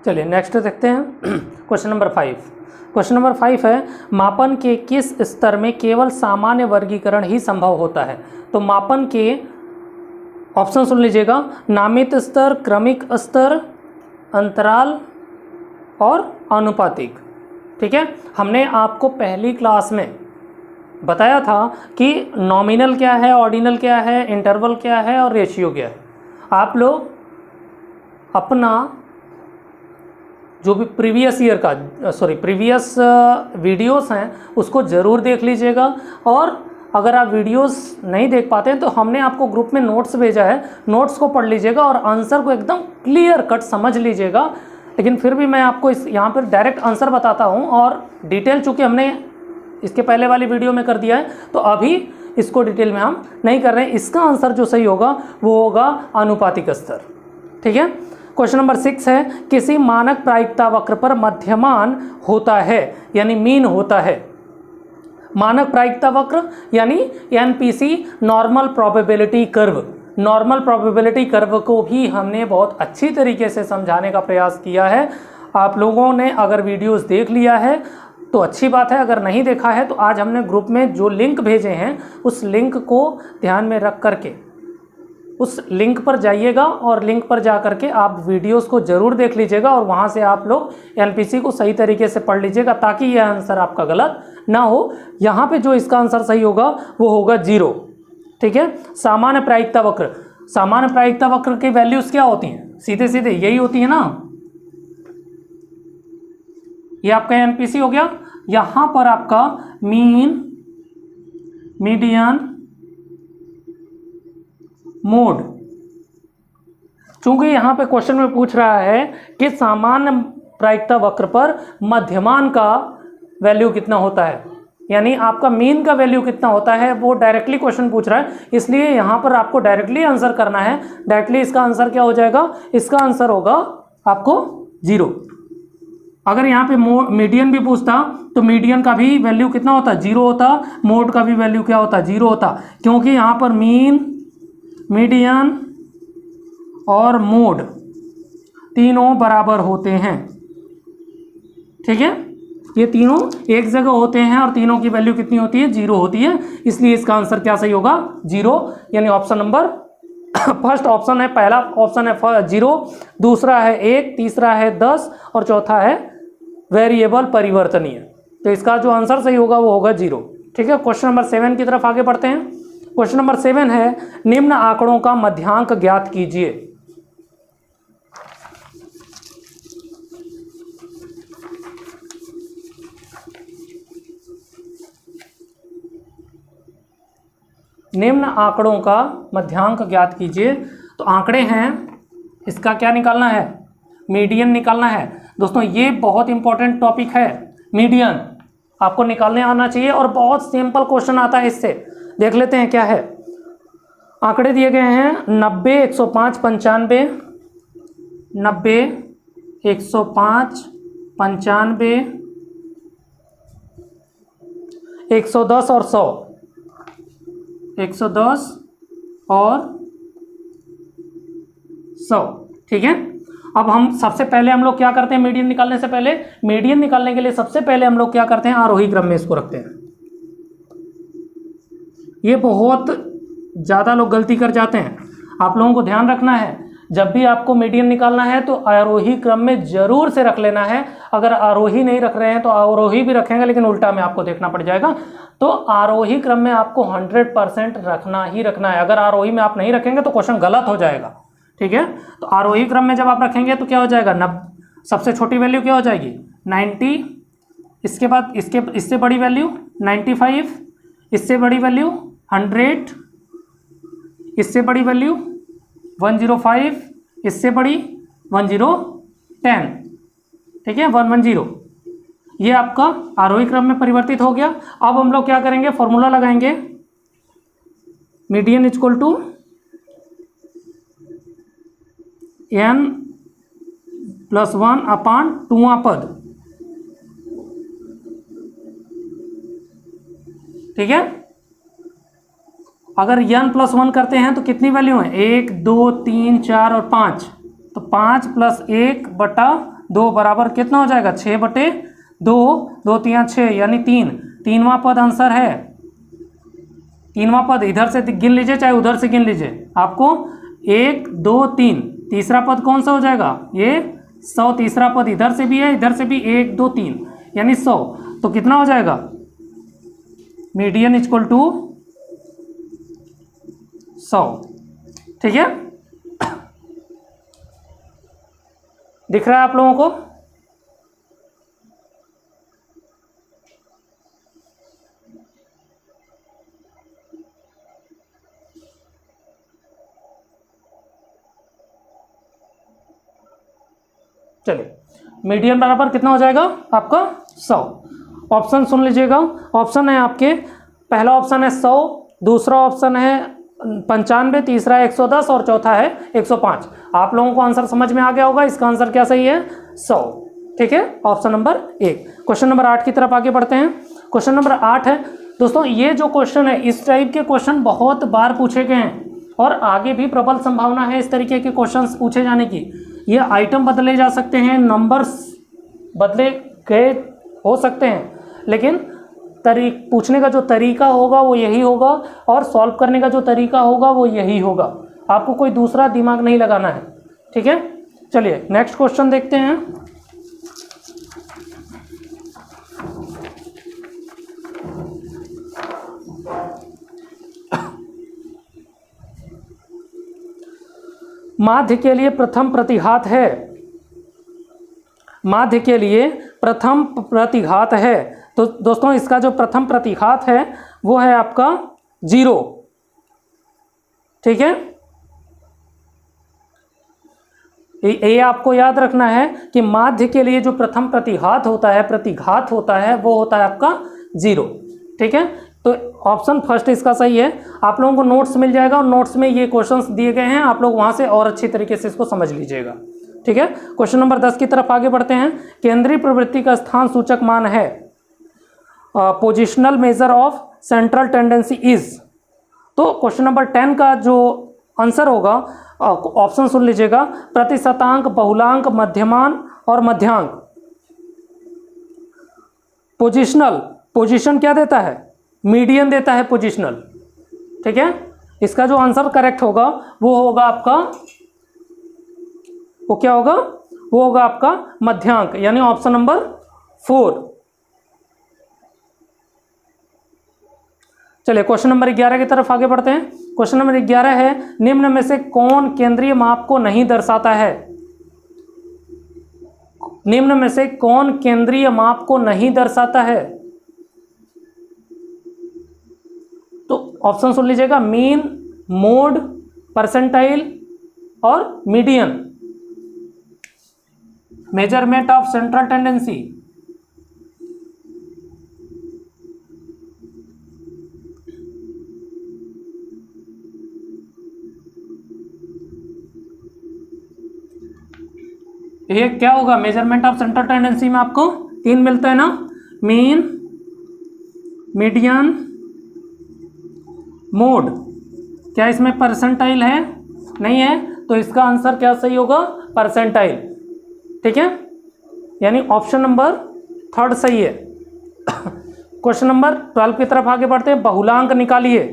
चलिए नेक्स्ट देखते हैं क्वेश्चन नंबर 5। क्वेश्चन नंबर 5 है, मापन के किस स्तर में केवल सामान्य वर्गीकरण ही संभव होता है। तो मापन के ऑप्शन सुन लीजिएगा, नामित स्तर, क्रमिक स्तर, अंतराल और आनुपातिक। ठीक है, हमने आपको पहली क्लास में बताया था कि नॉमिनल क्या है, ऑर्डिनल क्या है, इंटरवल क्या है और रेशियो क्या है। आप लोग अपना जो भी प्रीवियस वीडियोस हैं उसको ज़रूर देख लीजिएगा। और अगर आप वीडियोस नहीं देख पाते हैं तो हमने आपको ग्रुप में नोट्स भेजा है, नोट्स को पढ़ लीजिएगा और आंसर को एकदम क्लियर कट समझ लीजिएगा। लेकिन फिर भी मैं आपको यहाँ पर डायरेक्ट आंसर बताता हूँ और डिटेल चूँकि हमने इसके पहले वाली वीडियो में कर दिया है तो अभी इसको डिटेल में हम नहीं कर रहे हैं। इसका आंसर जो सही होगा वो होगा आनुपातिक स्तर। ठीक है, क्वेश्चन नंबर 6 है, किसी मानक प्रायिकता वक्र पर मध्यमान होता है यानी मीन होता है। मानक प्रायिकता वक्र यानी NPC, normal probability curve. Normal probability curve को भी हमने बहुत अच्छी तरीके से समझाने का प्रयास किया है। आप लोगों ने अगर वीडियोस देख लिया है तो अच्छी बात है, अगर नहीं देखा है तो आज हमने ग्रुप में जो लिंक भेजे हैं उस लिंक को ध्यान में रख करके उस लिंक पर जाइएगा और लिंक पर जा करके आप वीडियोस को ज़रूर देख लीजिएगा और वहाँ से आप लोग एनपीसी को सही तरीके से पढ़ लीजिएगा ताकि यह आंसर आपका गलत ना हो। यहाँ पे जो इसका आंसर सही होगा वो होगा 0। ठीक है, सामान्य प्रायिकता वक्र। सामान्य प्रायिकता वक्र की वैल्यूज़ क्या होती हैं? सीधे सीधे यही होती है ना। ये आपका एनपीसी हो गया। यहाँ पर आपका मीन, मीडियन, मोड। चूंकि यहाँ पे क्वेश्चन में पूछ रहा है कि सामान्य प्रायिकता वक्र पर मध्यमान का वैल्यू कितना होता है, यानी आपका मीन का वैल्यू कितना होता है, वो डायरेक्टली क्वेश्चन पूछ रहा है। इसलिए यहाँ पर आपको डायरेक्टली आंसर करना है। डायरेक्टली इसका आंसर क्या हो जाएगा? इसका आंसर होगा आपको 0। अगर यहाँ पे मीडियन भी पूछता तो मीडियन का भी वैल्यू कितना होता? 0 होता। मोड का भी वैल्यू क्या होता? 0 होता, क्योंकि यहाँ पर मीन, मीडियन और मोड तीनों बराबर होते हैं। ठीक है, ये तीनों एक जगह होते हैं और तीनों की वैल्यू कितनी होती है? 0 होती है। इसलिए इसका आंसर क्या सही होगा? 0, यानी ऑप्शन नंबर फर्स्ट ऑप्शन है, पहला ऑप्शन है 0, दूसरा है 1, तीसरा है 10 और चौथा है वेरिएबल परिवर्तनीय। तो इसका जो आंसर सही होगा वो होगा 0। ठीक है, क्वेश्चन नंबर 7 की तरफ आगे बढ़ते हैं। क्वेश्चन नंबर 7 है, निम्न आंकड़ों का मध्यांक ज्ञात कीजिए। निम्न आंकड़ों का मध्यांक ज्ञात कीजिए। तो आंकड़े हैं, इसका क्या निकालना है? मीडियन निकालना है। दोस्तों ये बहुत इंपॉर्टेंट टॉपिक है, मीडियन आपको निकालने आना चाहिए और बहुत सिंपल क्वेश्चन आता है इससे। देख लेते हैं क्या है। आंकड़े दिए गए हैं 90, 105, 95, 90, 105, 95, 110 और 100, 110 और 100। ठीक है, अब हम सबसे पहले हम लोग क्या करते हैं? मीडियन निकालने से पहले, मीडियन निकालने के लिए सबसे पहले हम लोग क्या करते हैं? आरोही क्रम में इसको रखते हैं। ये बहुत ज़्यादा लोग गलती कर जाते हैं। आप लोगों को ध्यान रखना है, जब भी आपको मीडियन निकालना है तो आरोही क्रम में जरूर से रख लेना है। अगर आरोही नहीं रख रहे हैं तो आरोही भी रखेंगे लेकिन उल्टा में आपको देखना पड़ जाएगा। तो आरोही क्रम में आपको 100% रखना ही रखना है। अगर आरोही में आप नहीं रखेंगे तो क्वेश्चन गलत हो जाएगा। ठीक है, तो आरोही क्रम में जब आप रखेंगे तो क्या हो जाएगा? सबसे छोटी वैल्यू क्या हो जाएगी? 90, इसके बाद इससे बड़ी वैल्यू 95, इससे बड़ी वैल्यू 100, इससे बड़ी वैल्यू 105, इससे बड़ी 1010। ठीक है, 110। ये आपका आरोही क्रम में परिवर्तित हो गया। अब हम लोग क्या करेंगे? फॉर्मूला लगाएंगे, मीडियन इक्वल टू n+1/2वां पद। ठीक है, अगर n+1 करते हैं तो कितनी वैल्यू है? 1, 2, 3, 4 और 5। तो 5 + 1/2 2 बराबर कितना हो जाएगा 6/2, 2 3 6 यानी 3। 3वां पद आंसर है। 3वां पद इधर से गिन लीजिए चाहे उधर से गिन लीजिए, आपको 1 2 3। तीसरा पद कौन सा हो जाएगा, ये 100। तीसरा पद इधर से भी है इधर से भी, 1 2 3 यानी 100। तो कितना हो जाएगा, मीडियन इक्वल टू 100। ठीक है, दिख रहा है आप लोगों को। चलिए, मीडियन बराबर कितना हो जाएगा आपका 100। ऑप्शन सुन लीजिएगा। ऑप्शन है आपके, पहला ऑप्शन है 100, दूसरा ऑप्शन है 95, तीसरा है 110 और चौथा है 105। आप लोगों को आंसर समझ में आ गया होगा, इसका आंसर क्या सही है 100। ठीक है, ऑप्शन नंबर 1। क्वेश्चन नंबर 8 की तरफ आगे बढ़ते हैं। क्वेश्चन नंबर 8 है दोस्तों, ये जो क्वेश्चन है इस टाइप के क्वेश्चन बहुत बार पूछे गए हैं और आगे भी प्रबल संभावना है इस तरीके के क्वेश्चंस पूछे जाने की। ये आइटम बदले जा सकते हैं, नंबर्स बदले गए हो सकते हैं, लेकिन पूछने का जो तरीका होगा वो यही होगा और सॉल्व करने का जो तरीका होगा वो यही होगा। आपको कोई दूसरा दिमाग नहीं लगाना है। ठीक है, चलिए नेक्स्ट क्वेश्चन देखते हैं। माध्य के लिए प्रथम प्रतिघात है, माध्य के लिए प्रथम प्रतिघात है। तो दोस्तों इसका जो प्रथम प्रतिघात है वो है आपका 0। ठीक है, ये आपको याद रखना है कि माध्य के लिए जो प्रथम प्रतिघात होता है वो होता है आपका 0। ठीक है, तो ऑप्शन फर्स्ट इसका सही है। आप लोगों को नोट्स मिल जाएगा और नोट्स में ये क्वेश्चंस दिए गए हैं, आप लोग वहां से और अच्छी तरीके से इसको समझ लीजिएगा। ठीक है, क्वेश्चन नंबर 10 की तरफ आगे बढ़ते हैं। केंद्रीय प्रवृत्ति का स्थान सूचक मान है, positional measure of central tendency is. तो क्वेश्चन नंबर 10 का जो आंसर होगा, ऑप्शन सुन लीजिएगा, प्रतिशतांक, बहुलांक, मध्यमान और मध्यांक। पोजिशनल, पोजीशन क्या देता है, मीडियन देता है पोजिशनल। ठीक है, इसका जो आंसर करेक्ट होगा वो होगा आपका, वो क्या होगा, वो होगा आपका मध्यांक, यानी ऑप्शन नंबर 4। चलिए क्वेश्चन नंबर 11 की तरफ आगे बढ़ते हैं। क्वेश्चन नंबर 11 है, निम्न में से कौन केंद्रीय माप को नहीं दर्शाता है। निम्न में से कौन केंद्रीय माप को नहीं दर्शाता है। तो ऑप्शन सुन लीजिएगा, मीन, मोड, परसेंटाइल और median. Measurement of central tendency. ये क्या होगा, मेजरमेंट ऑफ सेंट्रल टेंडेंसी में आपको 3 मिलता है ना, मीन, मीडियन, मोड। क्या इसमें परसेंटाइल है, नहीं है, तो इसका आंसर क्या सही होगा, परसेंटाइल। ठीक है, यानी ऑप्शन नंबर 3 सही है। क्वेश्चन नंबर 12 की तरफ आगे बढ़ते हैं। बहुलांक निकालिए।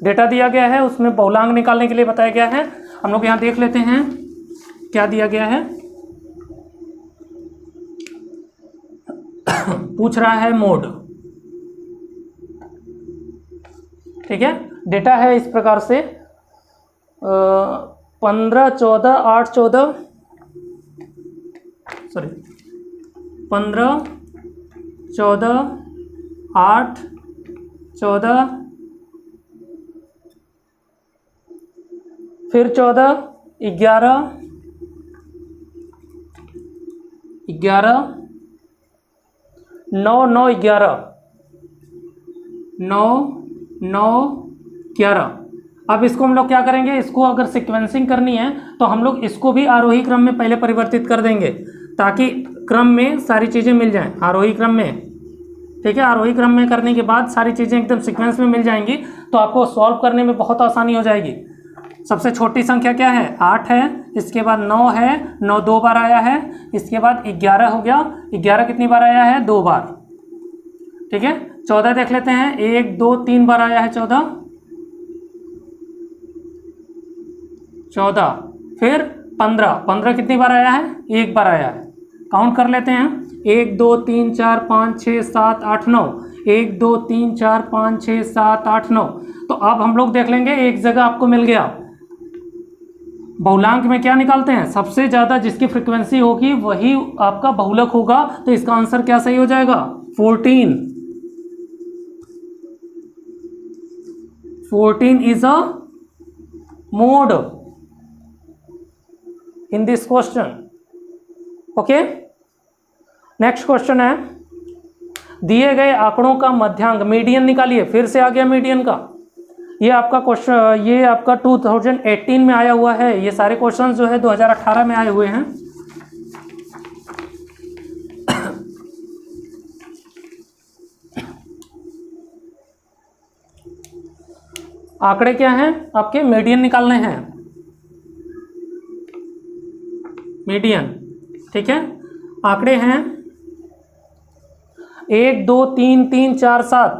डेटा दिया गया है, उसमें बहुलांक निकालने के लिए बताया गया है। हम लोग यहाँ देख लेते हैं क्या दिया गया है। पूछ रहा है मोड। ठीक है, डेटा है इस प्रकार से 15 14 8 14 सॉरी 15 14 8 14 फिर 14 11 11 9 9 11 9 9 11। अब इसको हम लोग क्या करेंगे, इसको अगर सीक्वेंसिंग करनी है तो हम लोग इसको भी आरोही क्रम में पहले परिवर्तित कर देंगे ताकि क्रम में सारी चीज़ें मिल जाएं, आरोही क्रम में। ठीक है, आरोही क्रम में करने के बाद सारी चीज़ें एकदम सीक्वेंस में मिल जाएंगी तो आपको सॉल्व करने में बहुत आसानी हो जाएगी। सबसे छोटी संख्या क्या है? 8 है। इसके बाद 9 है, 9 2 बार आया है। इसके बाद 11 हो गया, 11 कितनी बार आया है? 2 बार। ठीक है, 14 देख लेते हैं, 1 2 3 बार आया है 14। फिर 15 कितनी बार आया है? 1 बार आया है। काउंट कर लेते हैं, 1 2 3 4 5 6 7 8 9, 1 2 3 4 5 6 7 8 9। तो अब हम लोग देख लेंगे, एक जगह आपको मिल गया। बहुलांक में क्या निकालते हैं? सबसे ज़्यादा जिसकी फ्रीक्वेंसी होगी वही आपका बहुलक होगा। तो इसका आंसर क्या सही हो जाएगा? 14। 14 is a mode in this question. Okay, next question है, दिए गए आंकड़ों का मध्यांक मीडियन निकालिए। फिर से आ गया मीडियन का। ये आपका क्वेश्चन, ये आपका 2018 में आया हुआ है। ये सारे क्वेश्चन जो है 2018 में आए हुए हैं। आंकड़े क्या हैं? आपके मीडियन निकालने हैं, मीडियन। ठीक है, आंकड़े हैं 1 2 3 3 4 7।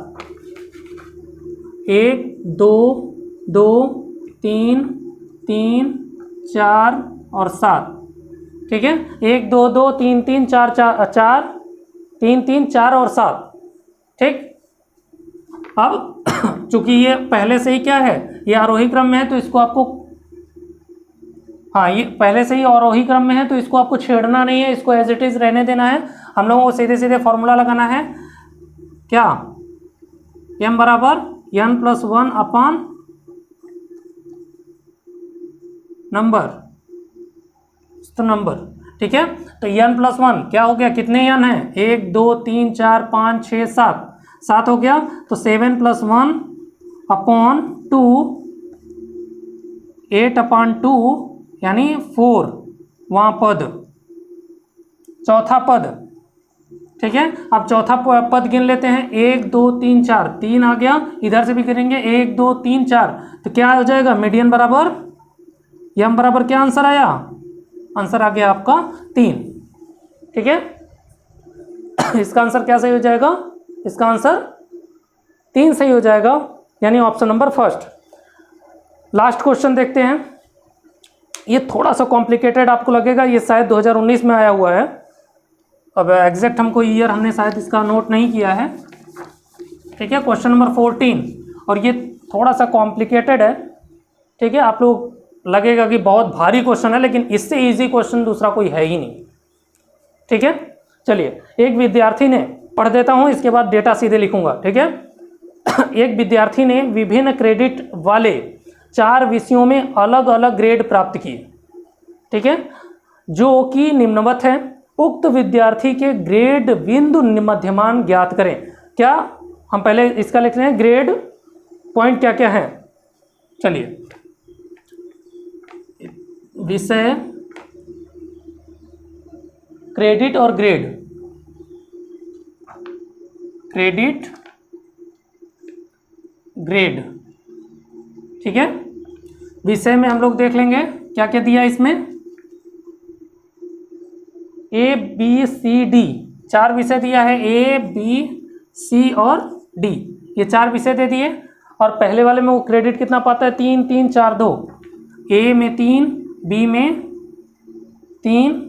1 2 2 3 3 4 और 7। ठीक है, 1 2 2 3 3 4 4 3 3 4 और 7। ठीक, अब चूंकि ये पहले से ही क्या है, ये आरोही क्रम में है, तो इसको आपको, हाँ ये पहले से ही आरोही क्रम में है तो इसको आपको छेड़ना नहीं है, इसको एज इट इज रहने देना है। हम लोगों को सीधे सीधे फॉर्मूला लगाना है, क्या? m बराबर n+1 अपॉन नंबर, तो नंबर। ठीक है, तो n+1 क्या हो गया? कितने n है? 1 2 3 4 5 6 7, 7 हो गया। तो 7 + 1 अपॉन 2, 8 अपॉन 2 यानी 4, वहाँ पद, चौथा पद। ठीक है, अब चौथा पद गिन लेते हैं, 1 2 3 4, 3 आ गया। इधर से भी गिनेंगे 1 2 3 4, तो क्या हो जाएगा? मीडियन बराबर m बराबर क्या आंसर आया? आंसर आ गया आपका 3। ठीक है, इसका आंसर क्या सही हो जाएगा? इसका आंसर 3 सही हो जाएगा, यानी option number first. Last question देखते हैं। ये थोड़ा सा कॉम्प्लिकेटेड आपको लगेगा, ये शायद 2019 में आया हुआ है। अब एग्जैक्ट हमको ईयर हमने शायद इसका नोट नहीं किया है। ठीक है, क्वेश्चन नंबर 14, और ये थोड़ा सा कॉम्प्लिकेटेड है। ठीक है, आप लोग लगेगा कि बहुत भारी क्वेश्चन है, लेकिन इससे इजी क्वेश्चन दूसरा कोई है ही नहीं। ठीक है, चलिए, एक विद्यार्थी ने, पढ़ देता हूँ, इसके बाद डेटा सीधे लिखूंगा। ठीक है, एक विद्यार्थी ने विभिन्न क्रेडिट वाले 4 विषयों में अलग अलग ग्रेड प्राप्त किए। ठीक है, जो कि निम्नवत है। उक्त विद्यार्थी के ग्रेड बिंदु मध्यमान ज्ञात करें। क्या? हम पहले इसका लिख रहे हैं, ग्रेड पॉइंट क्या क्या है। चलिए, विषय, क्रेडिट और ग्रेड, क्रेडिट, ग्रेड। ठीक है, विषय में हम लोग देख लेंगे क्या क्या दिया इसमें। A B C D 4 विषय दिया है, A B C और D, ये 4 विषय दे दिए। और पहले वाले में वो क्रेडिट कितना पाता है? 3 3 4 2। A में 3, B में 3,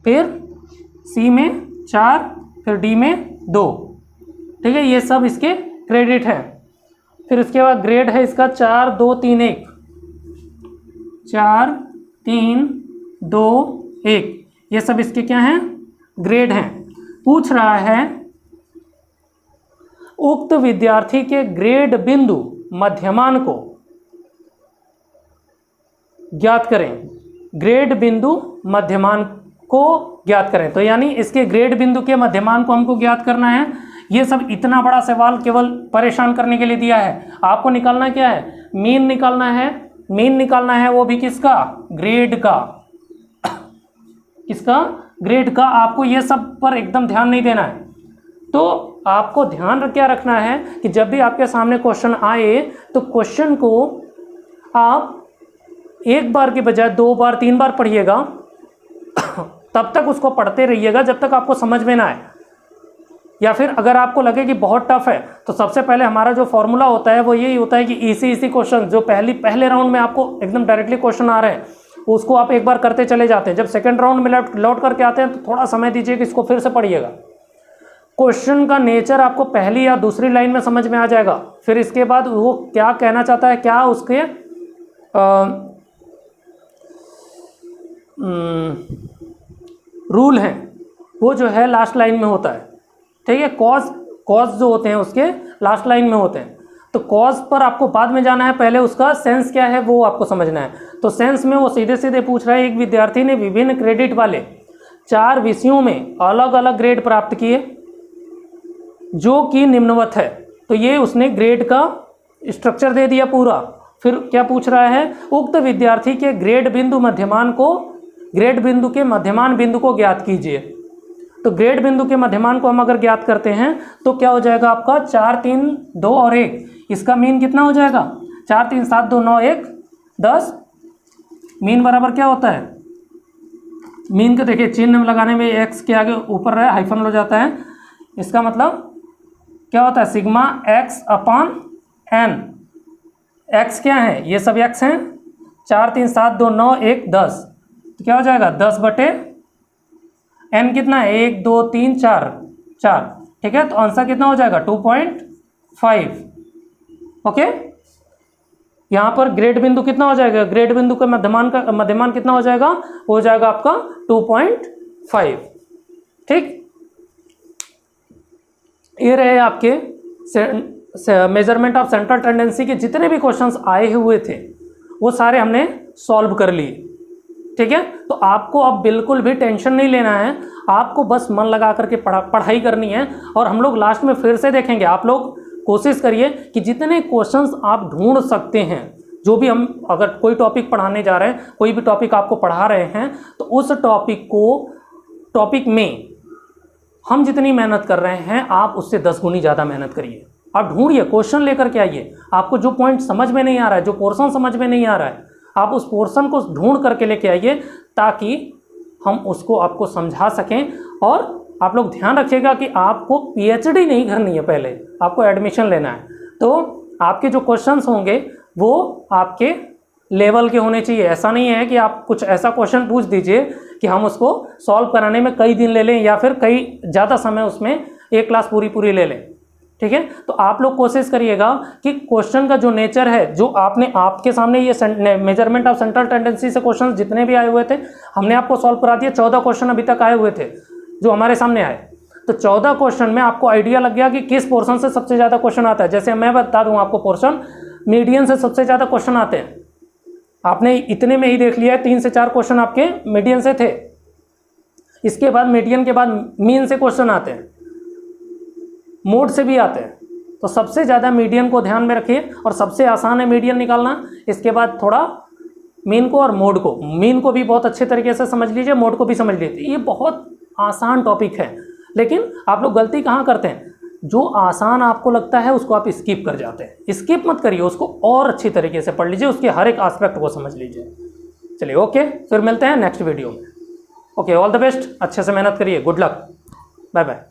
फिर C में 4, फिर D में 2। ठीक है, ये सब इसके क्रेडिट हैं। फिर उसके बाद ग्रेड है इसका 4 2 3 1, 4 3 2 1, ये सब इसके क्या हैं? ग्रेड हैं। पूछ रहा है उक्त विद्यार्थी के ग्रेड बिंदु मध्यमान को ज्ञात करें। ग्रेड बिंदु मध्यमान को ज्ञात करें, तो यानी इसके ग्रेड बिंदु के मध्यमान को हमको ज्ञात करना है। ये सब इतना बड़ा सवाल केवल परेशान करने के लिए दिया है। आपको निकालना क्या है? मीन निकालना है। मीन निकालना है, वो भी किसका? ग्रेड का। किसका? ग्रेड का। आपको ये सब पर एकदम ध्यान नहीं देना है। तो आपको ध्यान क्या रखना है कि जब भी आपके सामने क्वेश्चन आए तो क्वेश्चन को आप एक बार के बजाय 2 बार 3 बार पढ़िएगा तब तक उसको पढ़ते रहिएगा जब तक आपको समझ में ना आए। या फिर अगर आपको लगे कि बहुत टफ है तो सबसे पहले हमारा जो फॉर्मूला होता है वो यही होता है कि इसी क्वेश्चन जो पहले राउंड में आपको एकदम डायरेक्टली क्वेश्चन आ रहे हैं उसको आप एक बार करते चले जाते हैं। जब सेकंड राउंड में लौट करके आते हैं तो थोड़ा समय दीजिए कि इसको फिर से पढ़िएगा। क्वेश्चन का नेचर आपको पहली या दूसरी लाइन में समझ में आ जाएगा। फिर इसके बाद वो क्या कहना चाहता है, क्या उसके रूल हैं, वो जो है लास्ट लाइन में होता है। ठीक है, कॉज जो होते हैं उसके लास्ट लाइन में होते हैं। तो कॉज पर आपको बाद में जाना है, पहले उसका सेंस क्या है वो आपको समझना है। तो सेंस में वो सीधे सीधे पूछ रहा है, एक विद्यार्थी ने विभिन्न क्रेडिट वाले 4 विषयों में अलग अलग ग्रेड प्राप्त किए जो कि निम्नवत है। तो ये उसने ग्रेड का स्ट्रक्चर दे दिया पूरा। फिर क्या पूछ रहा है, उक्त विद्यार्थी के ग्रेड बिंदु के मध्यमान बिंदु को ज्ञात कीजिए। तो ग्रेड बिंदु के मध्यमान को हम अगर ज्ञात करते हैं तो क्या हो जाएगा आपका 4 3 2 और 1, इसका मीन कितना हो जाएगा 4 3 7 2 9 1 10। मीन बराबर क्या होता है, मीन के देखिए चिन्ह लगाने में एक्स के आगे ऊपर रहे हाइफन हो जाता है, इसका मतलब क्या होता है sigma x upon n. X क्या है, ये सब एक्स हैं, 4 3 7 2 9 1 10, तो क्या हो जाएगा 10 बटे एन कितना है 1 2 3 4 4। ठीक है, तो आंसर कितना हो जाएगा 2.5। ओके, यहाँ पर ग्रेड बिंदु कितना हो जाएगा, ग्रेड बिंदु का मध्यमान कितना हो जाएगा, हो जाएगा आपका 2.5। ठीक, ये रहे आपके मेजरमेंट ऑफ सेंट्रल टेंडेंसी के जितने भी क्वेश्चंस आए हुए थे वो सारे हमने सॉल्व कर लिए। ठीक है, तो आपको अब बिल्कुल भी टेंशन नहीं लेना है, आपको बस मन लगा करके पढ़ाई करनी है। और हम लोग लास्ट में फिर से देखेंगे, आप लोग कोशिश करिए कि जितने क्वेश्चंस आप ढूंढ सकते हैं, जो भी हम अगर कोई टॉपिक पढ़ाने जा रहे हैं, कोई भी टॉपिक आपको पढ़ा रहे हैं, तो उस टॉपिक में हम जितनी मेहनत कर रहे हैं आप उससे 10 गुनी ज़्यादा मेहनत करिए। आप ढूंढिए, क्वेश्चन लेकर के आइए। आपको जो पॉइंट समझ में नहीं आ रहा है, जो पोर्शन समझ में नहीं आ रहा है, आप उस पोर्शन को ढूंढ करके लेके आइए ताकि हम उसको आपको समझा सकें। और आप लोग ध्यान रखिएगा कि आपको पीएचडी नहीं करनी है, पहले आपको एडमिशन लेना है। तो आपके जो क्वेश्चंस होंगे वो आपके लेवल के होने चाहिए। ऐसा नहीं है कि आप कुछ ऐसा क्वेश्चन पूछ दीजिए कि हम उसको सॉल्व कराने में कई दिन ले लें या फिर कई ज़्यादा समय उसमें एक क्लास पूरी ले लें। ठीक है, तो आप लोग कोशिश करिएगा कि क्वेश्चन का जो नेचर है, जो आपके सामने ये मेजरमेंट ऑफ सेंट्रल टेंडेंसी से क्वेश्चन जितने भी आए हुए थे हमने आपको सॉल्व करा दिया। 14 क्वेश्चन अभी तक आए हुए थे जो हमारे सामने आए। तो 14 क्वेश्चन में आपको आइडिया लग गया कि किस पोर्शन से सबसे ज़्यादा क्वेश्चन आता है। जैसे मैं बता दूँ आपको, पोर्शन मीडियन से सबसे ज़्यादा क्वेश्चन आते हैं। आपने इतने में ही देख लिया है, 3 से 4 क्वेश्चन आपके मीडियन से थे। इसके बाद मीडियन के बाद मीन से क्वेश्चन आते हैं, मोड से भी आते हैं। तो सबसे ज़्यादा मीडियन को ध्यान में रखिए और सबसे आसान है मीडियन निकालना। इसके बाद थोड़ा मीन को और मोड को, मीन को भी बहुत अच्छे तरीके से समझ लीजिए, मोड को भी समझ लीजिए। ये बहुत आसान टॉपिक है, लेकिन आप लोग गलती कहाँ करते हैं, जो आसान आपको लगता है उसको आप स्किप कर जाते हैं। स्किप मत करिए, उसको और अच्छी तरीके से पढ़ लीजिए, उसके हर एक एस्पेक्ट को समझ लीजिए। चलिए ओके, फिर मिलते हैं नेक्स्ट वीडियो में। ओके, ऑल द बेस्ट, अच्छे से मेहनत करिए, गुड लक, बाय बाय।